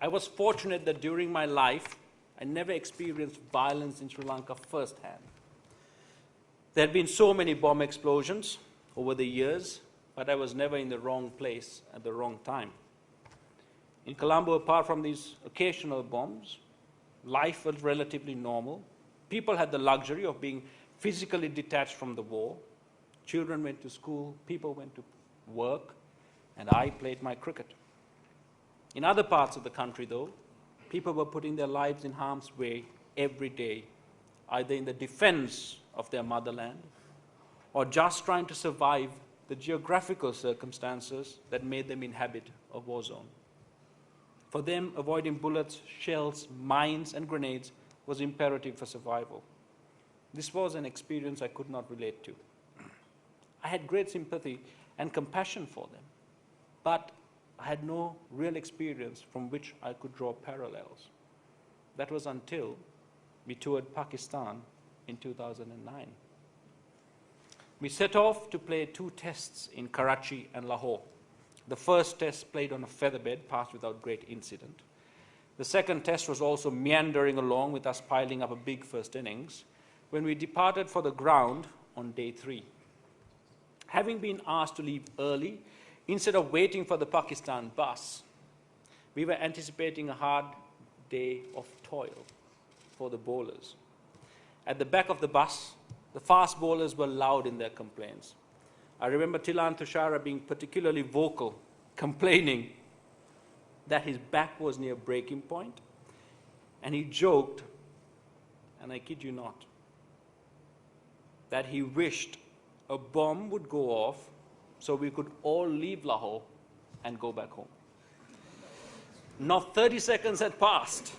I was fortunate that during my life, I never experienced violence in Sri Lanka firsthand. There had been so many bomb explosions over the years, but I was never in the wrong place at the wrong time. In Colombo, apart from these occasional bombs, life was relatively normal. People had the luxury of being physically detached from the war. Children went to school, people went to work, and I played my cricket. In other parts of the country, though, people were putting their lives in harm's way every day, either in the defense of their motherland or just trying to survive the geographical circumstances that made them inhabit a war zone. For them, avoiding bullets, shells, mines, and grenades was imperative for survival. This was an experience I could not relate to. I had great sympathy and compassion for them, but I had no real experience from which I could draw parallels. That was until we toured Pakistan in 2009. We set off to play 2 tests in Karachi and Lahore. The first test played on a featherbed, passed without great incident. The second test was also meandering along with us piling up a big first innings when we departed for the ground on day 3. Having been asked to leave early, instead of waiting for the Pakistan bus, we were anticipating a hard day of toil for the bowlers. At the back of the bus, the fast bowlers were loud in their complaints. I remember Tilan Tushara being particularly vocal, complaining that his back was near breaking point, and he joked, and I kid you not, that he wished a bomb would go off so we could all leave Lahore and go back home. Not 30 seconds had passed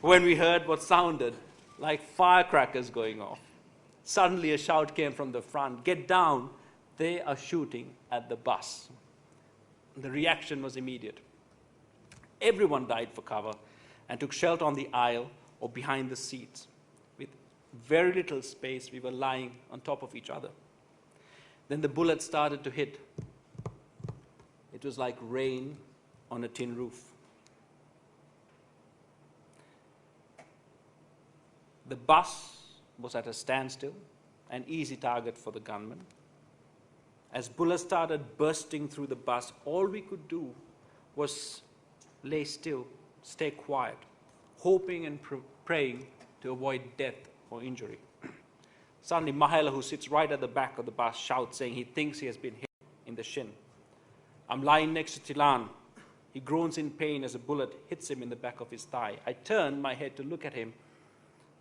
when we heard what sounded like firecrackers going off. Suddenly a shout came from the front, "Get down, they are shooting at the bus." The reaction was immediate. Everyone dived for cover and took shelter on the aisle or behind the seats. With very little space, we were lying on top of each other. Then the bullets started to hit. It was like rain on a tin roof. The bus was at a standstill, an easy target for the gunmen. As bullets started bursting through the bus, all we could do was lay still, stay quiet, hoping and praying to avoid death or injury. Suddenly, Mahela, who sits right at the back of the bus, shouts, saying he thinks he has been hit in the shin. I'm lying next to Tilan. He groans in pain as a bullet hits him in the back of his thigh. I turn my head to look at him.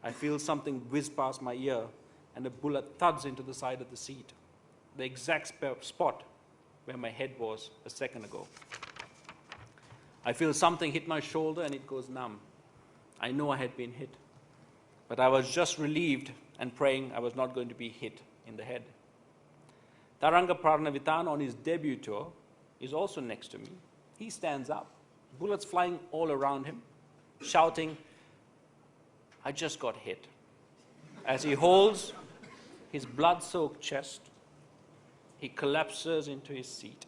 I feel something whiz past my ear, and a bullet thuds into the side of the seat, the exact spot where my head was a second ago. I feel something hit my shoulder, and it goes numb. I know I had been hit, but I was just relieved and praying I was not going to be hit in the head. Taranga Pranavitan, on his debut tour, is also next to me. He stands up, bullets flying all around him, shouting, "I just got hit," as he holds his blood-soaked chest. He collapses into his seat,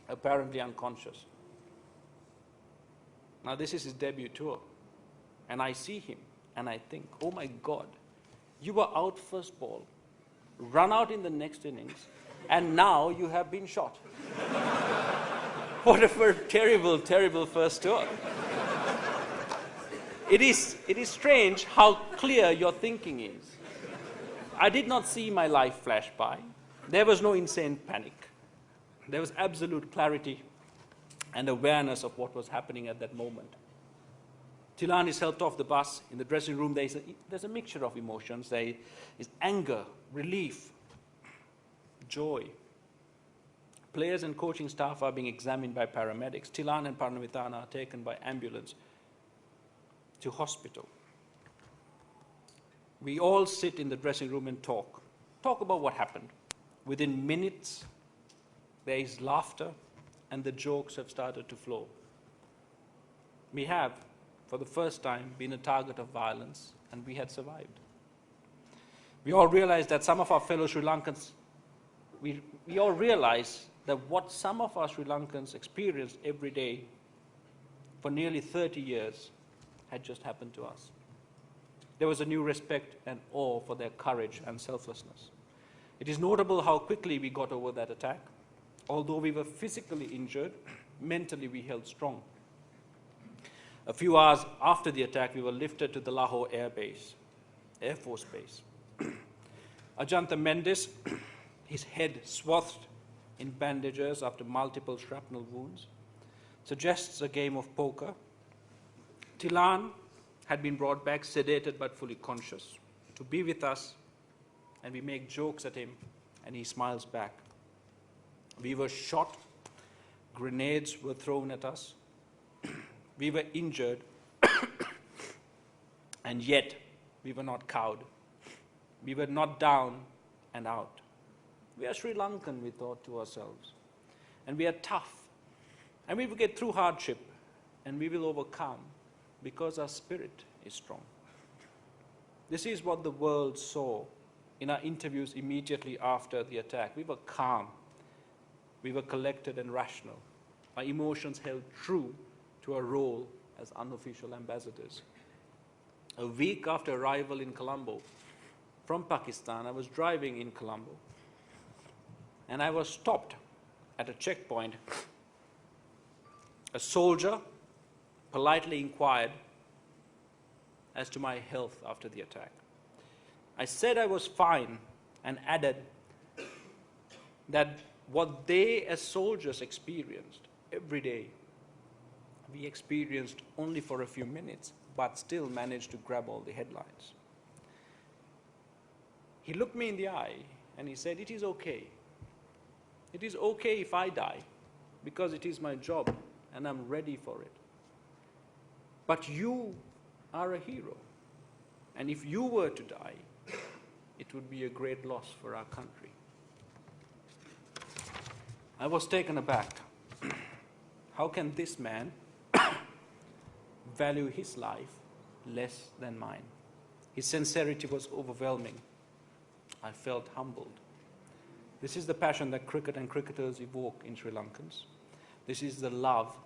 apparently unconscious. Now, this is his debut tour, and I see him, and I think, oh my God, you were out first ball, run out in the next innings, and now you have been shot. What a terrible, terrible first tour. It is strange how clear your thinking is. I did not see my life flash by. There was no insane panic. There was absolute clarity and awareness of what was happening at that moment. Tilan is helped off the bus. In the dressing room, there's a mixture of emotions. There is anger, relief, joy. Players and coaching staff are being examined by paramedics. Tilan and Parnavitana are taken by ambulance to hospital. We all sit in the dressing room and talk about what happened. Within minutes, there is laughter, and the jokes have started to flow. We have, for the first time, been a target of violence, and we had survived. We all realize that some of our fellow Sri Lankans, we all realize that what some of our Sri Lankans experience every day for nearly 30 years had just happened to us. There was a new respect and awe for their courage and selflessness. It is notable how quickly we got over that attack. Although we were physically injured, mentally we held strong. A few hours after the attack, we were lifted to the Lahore Air Force Base. Ajanta Mendes, his head swathed in bandages after multiple shrapnel wounds, suggests a game of poker. Tilan had been brought back sedated but fully conscious to be with us, and we make jokes at him and he smiles back. We were shot, grenades were thrown at us, we were injured, and yet we were not cowed. We were not down and out. We are Sri Lankan, we thought to ourselves, and we are tough, and we will get through hardship, and we will overcome because our spirit is strong. This is what the world saw in our interviews immediately after the attack. We were calm, we were collected and rational. Our emotions held true to our role as unofficial ambassadors. A week after arrival in Colombo from Pakistan, I was driving in Colombo and I was stopped at a checkpoint. A soldier politely inquired as to my health after the attack. I said I was fine and added that what they as soldiers experienced every day, we experienced only for a few minutes, but still managed to grab all the headlines. He looked me in the eye and he said, "It is okay. It is okay if I die because it is my job and I'm ready for it. But you are a hero. And if you were to die, it would be a great loss for our country." I was taken aback. How can this man value his life less than mine? His sincerity was overwhelming. I felt humbled. This is the passion that cricket and cricketers evoke in Sri Lankans. This is the love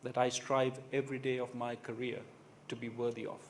that I strive every day of my career to be worthy of.